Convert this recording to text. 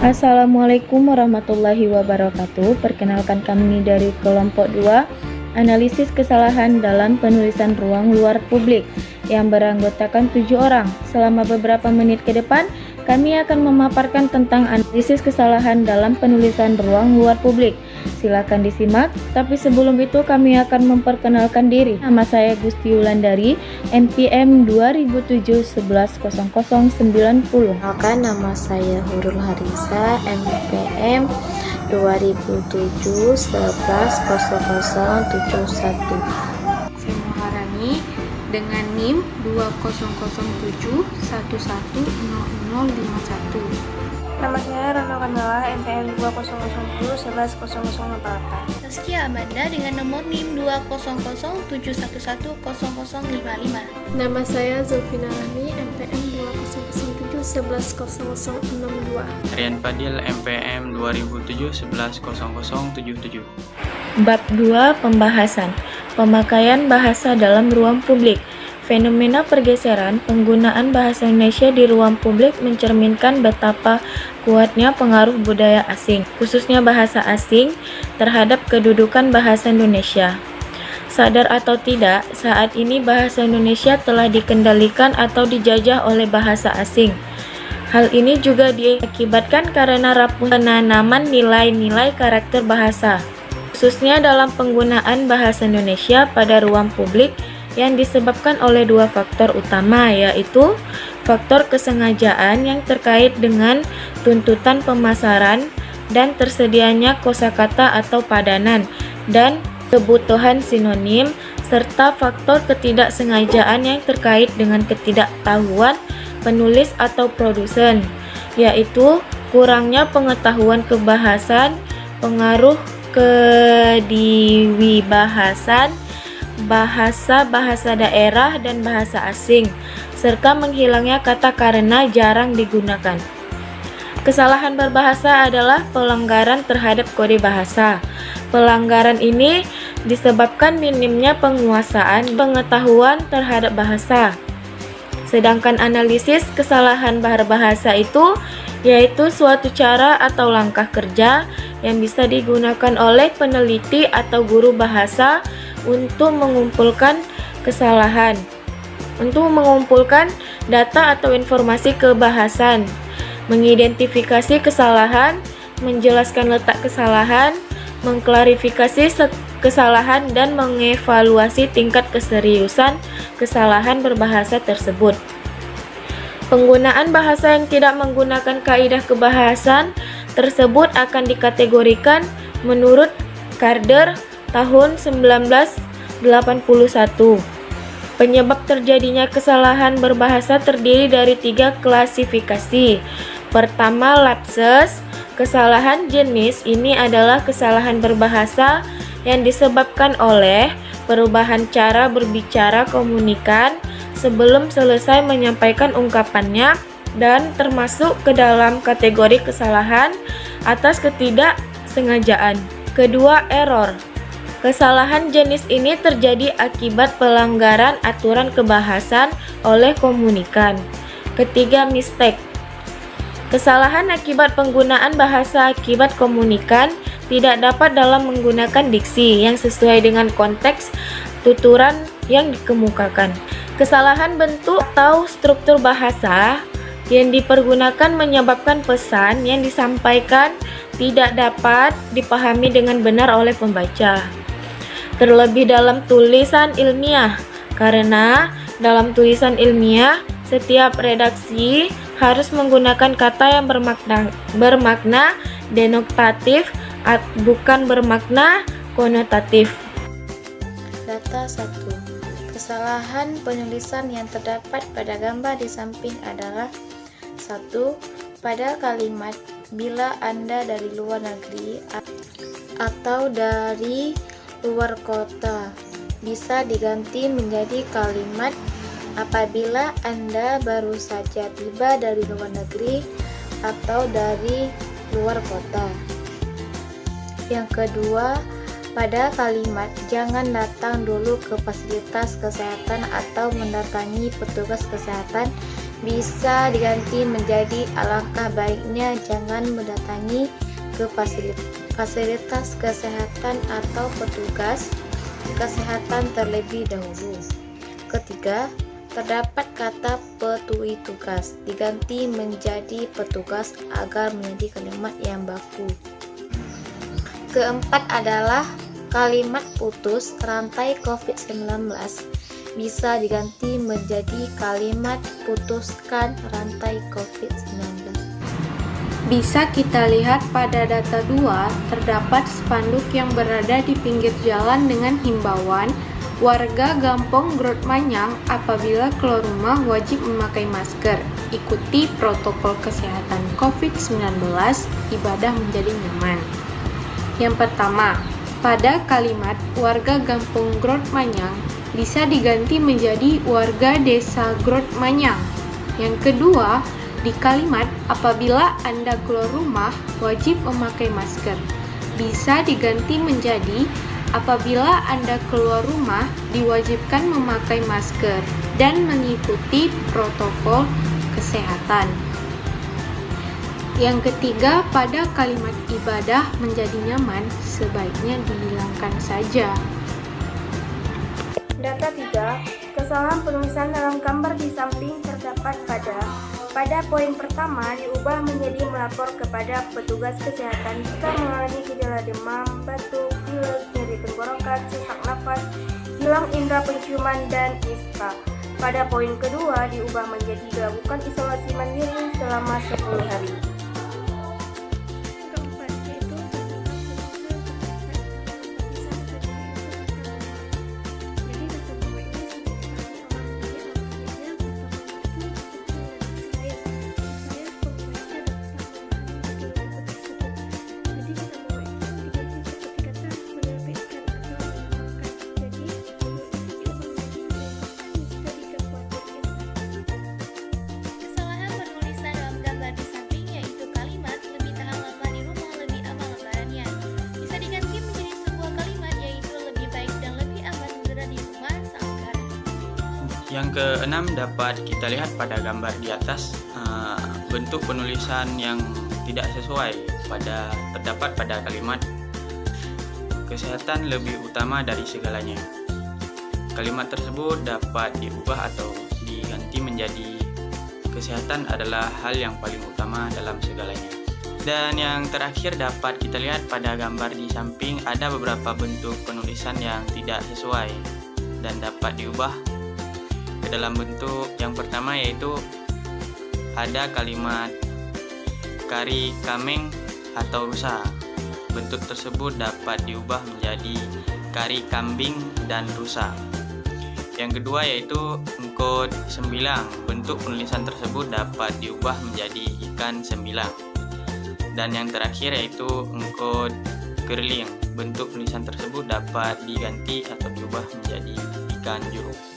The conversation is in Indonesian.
Assalamualaikum warahmatullahi wabarakatuh. Perkenalkan kami dari kelompok 2, analisis kesalahan dalam penulisan ruang luar publik yang beranggotakan 7 orang. Selama beberapa menit ke depan, kami akan memaparkan tentang analisis kesalahan dalam penulisan ruang luar publik. Silakan disimak, tapi sebelum itu kami akan memperkenalkan diri. Nama saya Gusti Wulandari, NPM 2007-110090. Perkenalkan, nama saya Hurul Harisa, NPM 2007-110071. Saya Muharani dengan NIM 2007110051. Nama saya Rano Kandala, NPM 2007-110044. Saskia Amanda dengan nomor NIM 20071110055. Nama saya Zulfina Rani, MPM 2007-110062. Rian Fadil, MPM 2007-110077. Bab 2, pembahasan pemakaian bahasa dalam ruang publik. Fenomena pergeseran penggunaan bahasa Indonesia di ruang publik mencerminkan betapa kuatnya pengaruh budaya asing, khususnya bahasa asing, terhadap kedudukan bahasa Indonesia. Sadar atau tidak, saat ini bahasa Indonesia telah dikendalikan atau dijajah oleh bahasa asing. Hal ini juga diakibatkan karena rapuhnya penanaman nilai-nilai karakter bahasa, khususnya dalam penggunaan bahasa Indonesia pada ruang publik, yang disebabkan oleh dua faktor utama, yaitu faktor kesengajaan yang terkait dengan tuntutan pemasaran dan tersedianya kosakata atau padanan dan kebutuhan sinonim, serta faktor ketidaksengajaan yang terkait dengan ketidaktahuan penulis atau produsen, yaitu kurangnya pengetahuan kebahasan, pengaruh kediwibahasan, bahasa-bahasa daerah dan bahasa asing, serta menghilangnya kata karena jarang digunakan. Kesalahan berbahasa adalah pelanggaran terhadap kode bahasa. Pelanggaran ini disebabkan minimnya penguasaan pengetahuan terhadap bahasa. Sedangkan analisis kesalahan berbahasa itu yaitu suatu cara atau langkah kerja yang bisa digunakan oleh peneliti atau guru bahasa untuk mengumpulkan kesalahan, untuk mengumpulkan data atau informasi kebahasan, mengidentifikasi kesalahan, menjelaskan letak kesalahan, mengklarifikasi kesalahan, dan mengevaluasi tingkat keseriusan kesalahan berbahasa tersebut. Penggunaan bahasa yang tidak menggunakan kaidah kebahasan tersebut akan dikategorikan menurut Carder tahun 1981. Penyebab terjadinya kesalahan berbahasa terdiri dari 3 klasifikasi. Pertama, lapses. Kesalahan jenis ini adalah kesalahan berbahasa yang disebabkan oleh perubahan cara berbicara komunikan sebelum selesai menyampaikan ungkapannya dan termasuk ke dalam kategori kesalahan atas ketidaksengajaan. Kedua, error. Kesalahan jenis ini terjadi akibat pelanggaran aturan kebahasan oleh komunikan. Ketiga, mistake. Kesalahan akibat penggunaan bahasa akibat komunikan tidak dapat dalam menggunakan diksi yang sesuai dengan konteks tuturan yang dikemukakan. Kesalahan bentuk atau struktur bahasa yang dipergunakan menyebabkan pesan yang disampaikan tidak dapat dipahami dengan benar oleh pembaca. Terlebih dalam tulisan ilmiah, karena dalam tulisan ilmiah setiap redaksi harus menggunakan kata yang bermakna denotatif, bukan bermakna konotatif. Data 1. Kesalahan penulisan yang terdapat pada gambar di samping adalah 1. Pada kalimat bila Anda dari luar negeri atau dari luar kota bisa diganti menjadi kalimat apabila Anda baru saja tiba dari luar negeri atau dari luar kota. Yang kedua, pada kalimat jangan datang dulu ke fasilitas kesehatan atau mendatangi petugas kesehatan bisa diganti menjadi alangkah baiknya jangan mendatangi ke fasilitas kesehatan atau petugas kesehatan terlebih dahulu. Ketiga, terdapat kata petui tugas diganti menjadi petugas agar menjadi kalimat yang baku. Keempat adalah kalimat putus rantai COVID-19 bisa diganti menjadi kalimat putuskan rantai COVID-19. Bisa kita lihat pada data 2, terdapat spanduk yang berada di pinggir jalan dengan himbauan warga Gampong Grot Manyang apabila keluar rumah wajib memakai masker, ikuti protokol kesehatan COVID-19, ibadah menjadi nyaman. Yang pertama, pada kalimat warga Gampong Grot Manyang bisa diganti menjadi warga desa Grot Manyang. Yang kedua, di kalimat apabila Anda keluar rumah wajib memakai masker bisa diganti menjadi apabila Anda keluar rumah diwajibkan memakai masker dan mengikuti protokol kesehatan. Yang ketiga, pada kalimat ibadah menjadi nyaman sebaiknya dihilangkan saja. Data 3, kesalahan penulisan dalam gambar di samping terdapat pada poin pertama diubah menjadi melapor kepada petugas kesehatan jika mengalami gejala demam, batuk, pilek, nyeri tenggorokan, sesak napas, hilang indera penciuman, dan ispa. Pada poin kedua diubah menjadi dilakukan isolasi mandiri selama 10 hari. Kesalahan penulisan dalam gambar di samping yaitu kalimat lebih tahan lama di rumah lebih aman lebarannya. Bisa diganti menjadi sebuah kalimat yaitu lebih baik dan lebih aman segera di rumah saat lebaran. Yang keenam dapat kita lihat pada gambar di atas, bentuk penulisan yang tidak sesuai terdapat pada kalimat kesehatan lebih utama dari segalanya. Kalimat tersebut dapat diubah atau diganti menjadi kesehatan adalah hal yang paling utama dalam segalanya. Dan yang terakhir dapat kita lihat pada gambar di samping ada beberapa bentuk penulisan yang tidak sesuai dan dapat diubah ke dalam bentuk yang pertama, yaitu ada kalimat kari kameng atau rusa. Bentuk tersebut dapat diubah menjadi kari kambing dan rusa. Yang kedua yaitu engkod sembilang. Bentuk penulisan tersebut dapat diubah menjadi ikan sembilang. Dan yang terakhir yaitu engkod kerling. Bentuk penulisan tersebut dapat diganti atau diubah menjadi ikan jurung.